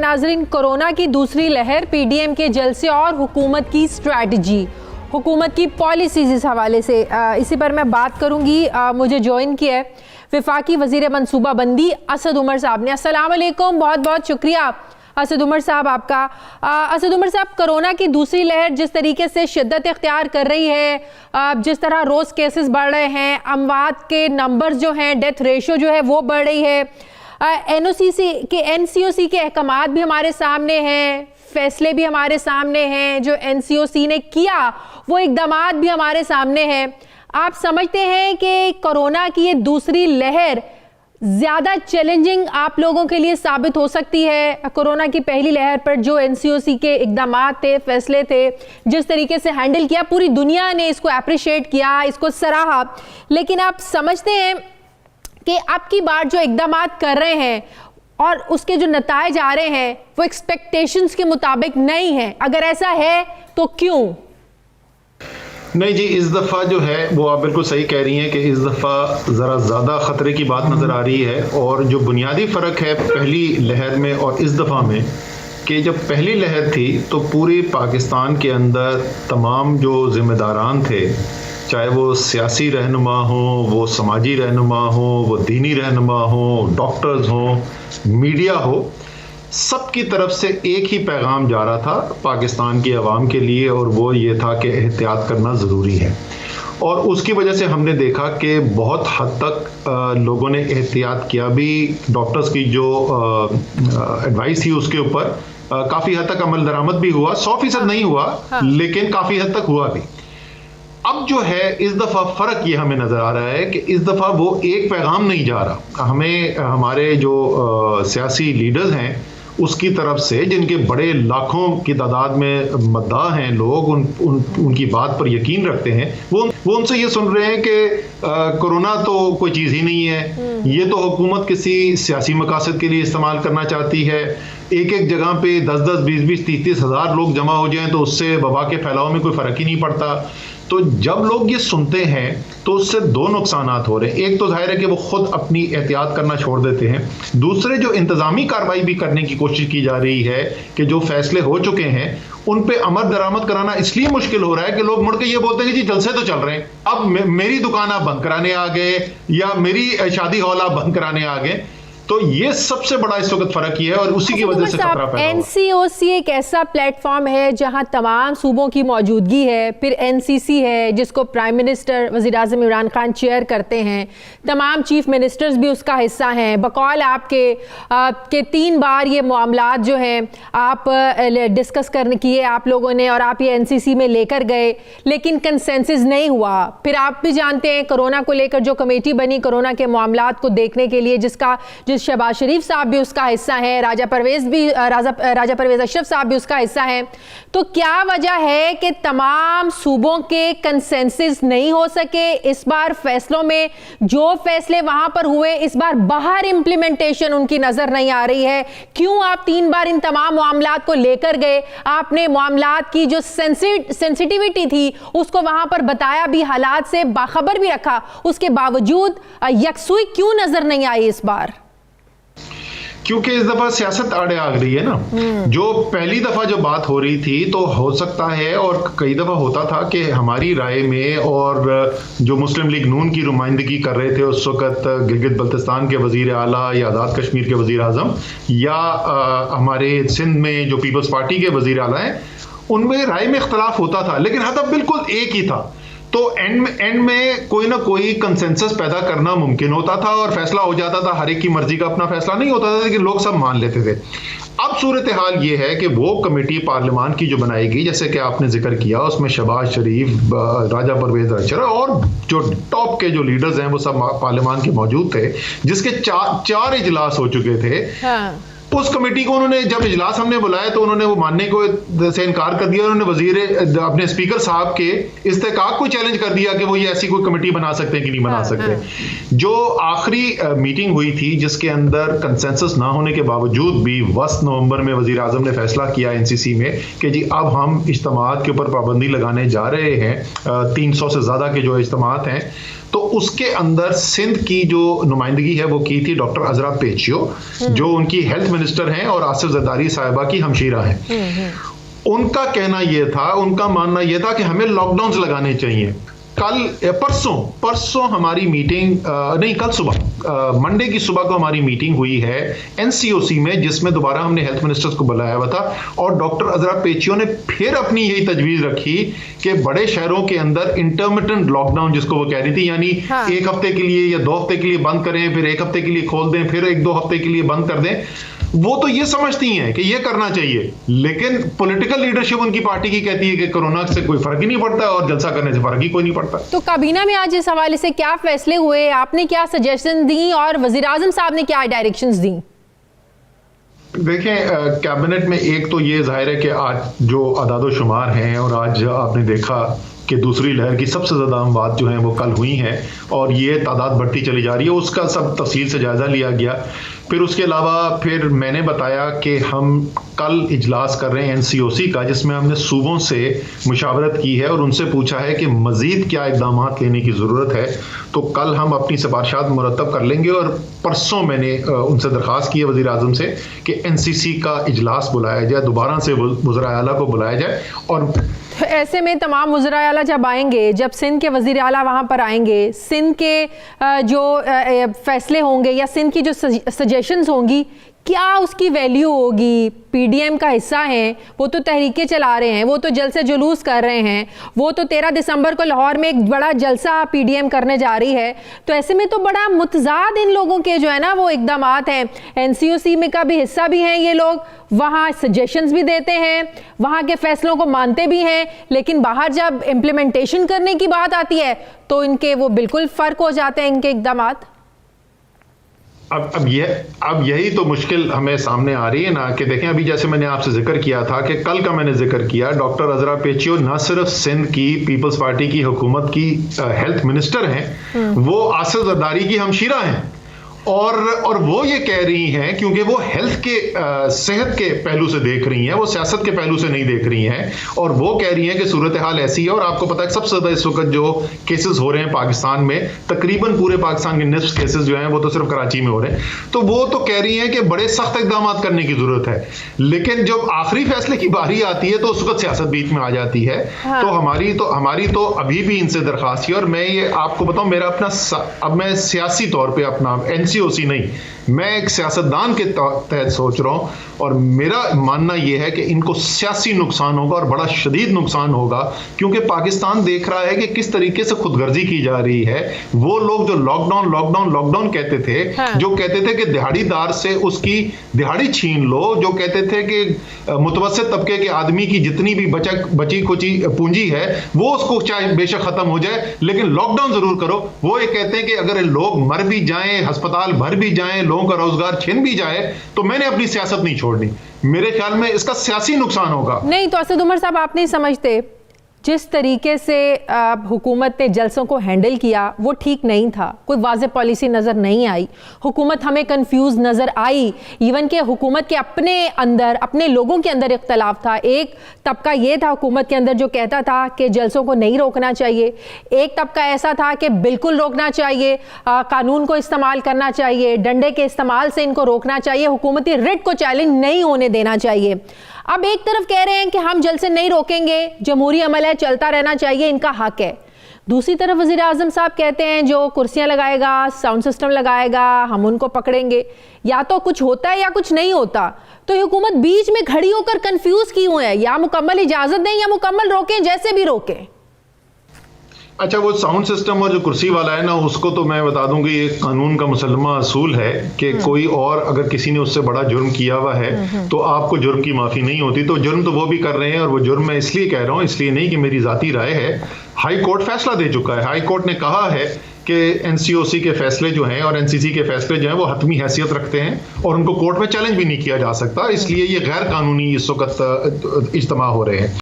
नाज़रीन, कोरोना की दूसरी लहर, पीडीएम के जलसे और हुकूमत की स्ट्रैटेजी, हुकूमत की पॉलिसीज, इस हवाले से इसी पर मैं बात करूंगी। मुझे ज्वाइन किया है वफाकी वज़ीर मनसूबाबंदी असद उमर साहब ने। अस्सलाम वालेकुम, बहुत बहुत शुक्रिया असद उमर साहब आपका। असद उमर साहब, कोरोना की दूसरी लहर जिस तरीके से शिद्दत इख्तियार कर रही है, जिस तरह रोज़ केसेस बढ़ रहे हैं, अमवात के नंबर्स जो हैं, डेथ रेशो जो है वो बढ़ रही है, एनसीओसी के अहकामात भी हमारे सामने हैं, फैसले भी हमारे सामने हैं, जो एनसीओसी ने किया वो इक़दामात भी हमारे सामने हैं। आप समझते हैं कि कोरोना की ये दूसरी लहर ज़्यादा चैलेंजिंग आप लोगों के लिए साबित हो सकती है? कोरोना की पहली लहर पर जो एनसीओसी के इक़दामात थे, फैसले थे, जिस तरीके से हैंडल किया, पूरी दुनिया ने इसको अप्रिशिएट किया, इसको सराहा, लेकिन आप समझते हैं कि अब की बार जो इक़दामात कर रहे हैं और उसके जो नताइज आ रहे हैं वो एक्सपेक्टेशंस के मुताबिक नहीं है? अगर ऐसा है तो क्यों? नहीं जी, इस दफ़ा जो है वो आप बिल्कुल सही कह रही हैं कि इस दफ़ा ज़रा ज़्यादा ख़तरे की बात नज़र आ रही है। और जो बुनियादी फ़र्क है पहली लहर में और इस दफ़ा में, कि जब पहली लहर थी तो पूरी पाकिस्तान के अंदर तमाम जो ज़िम्मेदारान थे, चाहे वो सियासी रहनुमा हो, वो समाजी रहनुमा हो, वो दीनी रहनुमा हो, डॉक्टर्स हो, मीडिया हो, सब की तरफ से एक ही पैगाम जा रहा था पाकिस्तान की आवाम के लिए, और वो ये था कि एहतियात करना ज़रूरी है। और उसकी वजह से हमने देखा कि बहुत हद तक लोगों ने एहतियात किया भी। डॉक्टर्स की जो एडवाइस थी उसके ऊपर काफ़ी हद तक अमल दरामद भी हुआ, 100% नहीं हुआ, लेकिन काफ़ी हद तक हुआ भी। अब जो है इस दफ़ा फ़र्क ये हमें नज़र आ रहा है कि इस दफ़ा वो एक पैगाम नहीं जा रहा। हमें हमारे जो सियासी लीडर्स हैं उसकी तरफ से, जिनके बड़े लाखों की तादाद में मद्दाह हैं लोग, उनकी बात पर यकीन रखते हैं, वो उनसे ये सुन रहे हैं कि कोरोना तो कोई चीज़ ही नहीं है, ये तो हुकूमत किसी सियासी मकासद के लिए इस्तेमाल करना चाहती है। एक एक जगह पे 10-10, 20-20, 30-30 हज़ार लोग जमा हो जाएं तो उससे वबा के फैलाव में कोई फ़र्क ही नहीं पड़ता। तो जब लोग ये सुनते हैं तो उससे दो नुकसानात हो रहे हैं। एक तो जाहिर है कि वो खुद अपनी एहतियात करना छोड़ देते हैं, दूसरे जो इंतज़ामी कार्रवाई भी करने की कोशिश की जा रही है कि जो फैसले हो चुके हैं उन पे अमल दरामद कराना इसलिए मुश्किल हो रहा है कि लोग मुड़ के ये बोलते हैं कि जी जलसे तो चल रहे हैं, अब मेरी दुकान आप बंद कराने आ गए या मेरी शादी हॉल आप बंद कराने आ गए। तो ये सबसे बड़ा इस वक्त फर्क ही है और उसी की वजह से खतरा पैदा हुआ। एनसीओसी एक ऐसा प्लेटफॉर्म है जहां तमाम सूबों की मौजूदगी है, फिर एनसीसी है जिसको प्राइम मिनिस्टर वज़ीर आज़म इमरान खान चेयर करते हैं, तमाम चीफ मिनिस्टर्स भी उसका हिस्सा हैं। बकौल आपके 3 बार ये मामलात जो हैं आप डिस्कस करने किए आप लोगों ने, और आप ये एनसीसी में लेकर गए, लेकिन कंसेंसस नहीं हुआ। फिर आप भी जानते हैं कोरोना को लेकर जो कमेटी बनी कोरोना के मामलात को देखने के लिए, जिस शहबाज शरीफ साहब भी उसका हिस्सा है, राजा परवेज अशरफ साहब भी उसका हिस्सा है। तो क्या वजह है कि तमाम सूबों के कंसेंसस नहीं हो सके इस बार फैसलों में? जो फैसले वहां पर हुए इस बार बाहर इंप्लीमेंटेशन उनकी नजर नहीं आ रही है। क्यों आप 3 बार इन तमाम मामलात को लेकर गए? आपने मामलात की जो सेंसिटिविटी थी उसको वहां पर बताया भी, हालात से बाखबर भी रखा, उसके बावजूद यकसुई क्यों नजर नहीं आई इस बार? क्योंकि इस दफा सियासत आड़े आ रही है ना। जो पहली दफा जो बात हो रही थी तो हो सकता है, और कई दफा होता था कि हमारी राय में, और जो मुस्लिम लीग नून की नुमाइंदगी कर रहे थे उस वक्त गिलगित बल्तिस्तान के वजीर आला या आज़ाद कश्मीर के वजीर आज़म, या हमारे सिंध में जो पीपल्स पार्टी के वजीर आला हैं, उनमें राय में इख्तलाफ होता था, लेकिन हदफ बिल्कुल एक ही था। तो एंड में कोई ना कोई कंसेंसस पैदा करना मुमकिन होता था और फैसला हो जाता था। हर एक की मर्जी का अपना फैसला नहीं होता था, लेकिन लोग सब मान लेते थे। अब सूरत हाल ये है कि वो कमेटी पार्लियामान की जो बनाएगी, जैसे कि आपने जिक्र किया, उसमें शहबाज शरीफ, राजा परवेज अशरफ और जो टॉप के जो लीडर्स हैं वो सब पार्लियामान के मौजूद थे, जिसके 4 इजलास हो चुके थे। हाँ। उस कमेटी को उन्होंने, जब इजलास हमने बुलाया तो उन्होंने वो मानने को से इनकार कर दिया। उन्होंने वजीर अपने स्पीकर साहब के इस्तेकाक को चैलेंज कर दिया कि वो ये ऐसी कोई कमेटी बना सकते हैं कि नहीं बना सकते। जो आखिरी मीटिंग हुई थी जिसके अंदर कंसेंसस ना होने के बावजूद भी 10 नवंबर में वजीर आजम ने फैसला किया एनसीसी में कि जी अब हम इज्तिमात के ऊपर पाबंदी लगाने जा रहे हैं। 300 से ज्यादा के जो इज्तिमात हैं तो उसके अंदर सिंध की जो नुमाइंदगी है वो की थी डॉक्टर अजरा पेचियो, जो उनकी हेल्थ मिनिस्टर हैं और आसिफ जरदारी साहिबा की हमशीरा हैं। उनका कहना यह था, उनका मानना यह था कि हमें लॉकडाउन लगाने चाहिए। परसों हमारी मीटिंग नहीं, कल सुबह मंडे की सुबह को हमारी मीटिंग हुई है एनसीओसी में, जिसमें दोबारा हमने हेल्थ मिनिस्टर्स को बुलाया हुआ था और डॉक्टर अजरा पेचियो ने फिर अपनी यही तजवीज रखी कि बड़े शहरों के अंदर इंटरमिटेंट लॉकडाउन, जिसको वो कह रही थी, यानी एक हफ्ते के लिए या 2 हफ्ते के लिए बंद करें, फिर 1 हफ्ते के लिए खोल दें, फिर 1-2 हफ्ते के लिए बंद कर दें। वो तो ये समझती हैं कि ये करना चाहिए, लेकिन पॉलिटिकल लीडरशिप उनकी पार्टी की कहती है कि कोरोना से कोई फर्क ही नहीं पड़ता और जलसा करने से फर्क ही कोई नहीं पड़ता। तो काबीना में आज इस हवाले से क्या फैसले हुए, आपने क्या सजेशन दी और वजीर आजम साहब ने क्या डायरेक्शंस दी? देखें, कैबिनेट में एक तो ये जाहिर है कि आज जो अदादो शुमार हैं और आज आपने देखा कि दूसरी लहर की सबसे ज़्यादा अमवात जो हैं वो कल हुई हैं और ये तादाद बढ़ती चली जा रही है, उसका सब तफसील से जायज़ा लिया गया। फिर उसके अलावा फिर मैंने बताया कि हम कल इजलास कर रहे हैं एनसीओसी का, जिसमें हमने सूबों से मुशावरत की है और उनसे पूछा है कि मज़ीद क्या इक़दाम लेने की ज़रूरत है। तो कल हम अपनी सिफारिशात मुरतब कर लेंगे और परसों मैंने उनसे दरख्वास्त की है वज़ीर आज़म से कि एनसीसी का इजलास बुलाया जाए, दोबारा से वज़ीर आला को बुलाया जाए। और तो ऐसे में तमाम वज़ीर आला जब आएंगे, जब सिंध के वज़ीर आला वहाँ पर आएंगे, सिंध के जो फैसले होंगे या सिंध की जो सजेशंस होंगी, क्या उसकी वैल्यू होगी? पीडीएम का हिस्सा हैं, वो तो तहरीकें चला रहे हैं, वो तो जलसे जुलूस कर रहे हैं, वो तो 13 दिसंबर को लाहौर में एक बड़ा जलसा पीडीएम करने जा रही है। तो ऐसे में तो बड़ा मुतजाद इन लोगों के जो है ना वो इक़दामात हैं। एनसीओसी में का भी हिस्सा भी हैं ये लोग, वहाँ सजेशंस भी देते हैं, वहाँ के फैसलों को मानते भी हैं, लेकिन बाहर जब इम्प्लीमेंटेशन करने की बात आती है तो इनके वो बिल्कुल फ़र्क हो जाते हैं इनके इक़दामात। अब यही तो मुश्किल हमें सामने आ रही है ना कि देखें, अभी जैसे मैंने आपसे जिक्र किया था कि कल का मैंने जिक्र किया, डॉक्टर अजरा पेचियो न सिर्फ सिंध की पीपल्स पार्टी की हुकूमत की हेल्थ मिनिस्टर हैं, वो आसिफ जरदारी की हमशीरा हैं और वो ये कह रही हैं, क्योंकि वो हेल्थ के सेहत के पहलू से देख रही हैं, वो सियासत के पहलू से नहीं देख रही हैं, और वो कह रही हैं कि सूरत हाल ऐसी है। और आपको पता है सबसे ज़्यादा इस वक्त जो केसेस हो रहे हैं पाकिस्तान में, तकरीबन पूरे पाकिस्तान के निफ्स केसेस जो हैं वो तो सिर्फ कराची में हो रहे हैं। तो वो तो कह रही हैं कि बड़े सख्त इकदाम करने की ज़रूरत है, लेकिन जब आखिरी फैसले की बारी आती है तो उस वक्त सियासत बीच में आ जाती है। हाँ। तो हमारी तो अभी भी इनसे दरख्वास्त है, और मैं ये आपको बताऊं, मेरा अपना अब मैं सियासी तौर पर अपना एनसीओसी नहीं, मैं एक सियासतदान के तहत सोच रहा हूं, और मेरा मानना यह है कि इनको सियासी नुकसान होगा और बड़ा शदीद नुकसान होगा, क्योंकि पाकिस्तान देख रहा है कि किस तरीके से खुदगर्जी की जा रही है। वो लोग जो लॉकडाउन कहते थे, हाँ। जो कहते थे कि दिहाड़ीदार से उसकी दिहाड़ी छीन लो, जो कहते थे कि मुतवस्सित तबके के आदमी की जितनी भी बची कुची पूंजी है वो उसको चाहे बेशक खत्म हो जाए, लेकिन लॉकडाउन जरूर करो। वो ये कहते हैं कि अगर लोग मर भी जाएं, अस्पताल भर भी जाएं, लोगों का रोजगार छिन भी जाए, तो मैंने अपनी सियासत नहीं छोड़नी। मेरे ख्याल में इसका सियासी नुकसान होगा। नहीं तो असद उमर साहब, आप नहीं समझते जिस तरीके से हुकूमत ने जलसों को हैंडल किया वो ठीक नहीं था। कोई वाज़ेह पॉलिसी नज़र नहीं आई, हुकूमत हमें कंफ्यूज नज़र आई। इवन के हुकूमत के अपने अंदर, अपने लोगों के अंदर इख्तलाफ था। एक तबका ये था हुकूमत के अंदर जो कहता था कि जलसों को नहीं रोकना चाहिए, एक तबका ऐसा था कि बिल्कुल रोकना चाहिए, कानून को इस्तेमाल करना चाहिए, डंडे के इस्तेमाल से इनको रोकना चाहिए, हुकूमती रिट को चैलेंज नहीं होने देना चाहिए। अब एक तरफ कह रहे हैं कि हम जलसे नहीं रोकेंगे, जमहूरी अमल है, चलता रहना चाहिए, इनका हक है। दूसरी तरफ वज़ीर आज़म साहब कहते हैं जो कुर्सियां लगाएगा, साउंड सिस्टम लगाएगा, हम उनको पकड़ेंगे। या तो कुछ होता है या कुछ नहीं होता। तो हुकूमत बीच में खड़ी होकर कंफ्यूज क्यों है? या मुकम्मल इजाज़त दें या मुकम्मल रोकें, जैसे भी रोकें। अच्छा, वो साउंड सिस्टम और जो कुर्सी वाला है ना, उसको तो मैं बता दूं कि ये कानून का मुसलमा असूल है कि कोई और अगर किसी ने उससे बड़ा जुर्म किया हुआ है तो आपको जुर्म की माफ़ी नहीं होती। तो जुर्म तो वो भी कर रहे हैं, और वो जुर्म मैं इसलिए कह रहा हूँ, इसलिए नहीं कि मेरी ज़ाती राय है। हाई कोर्ट फैसला दे चुका है। हाई कोर्ट ने कहा है कि एनसीओसी के फैसले जो हैं और एनसीसी के फैसले जो हैं वो हतमी हैसियत रखते हैं और उनको कोर्ट में चैलेंज भी नहीं किया जा सकता। इसलिए ये गैर कानूनी इस वक्त इज्तिमा हो रहे हैं।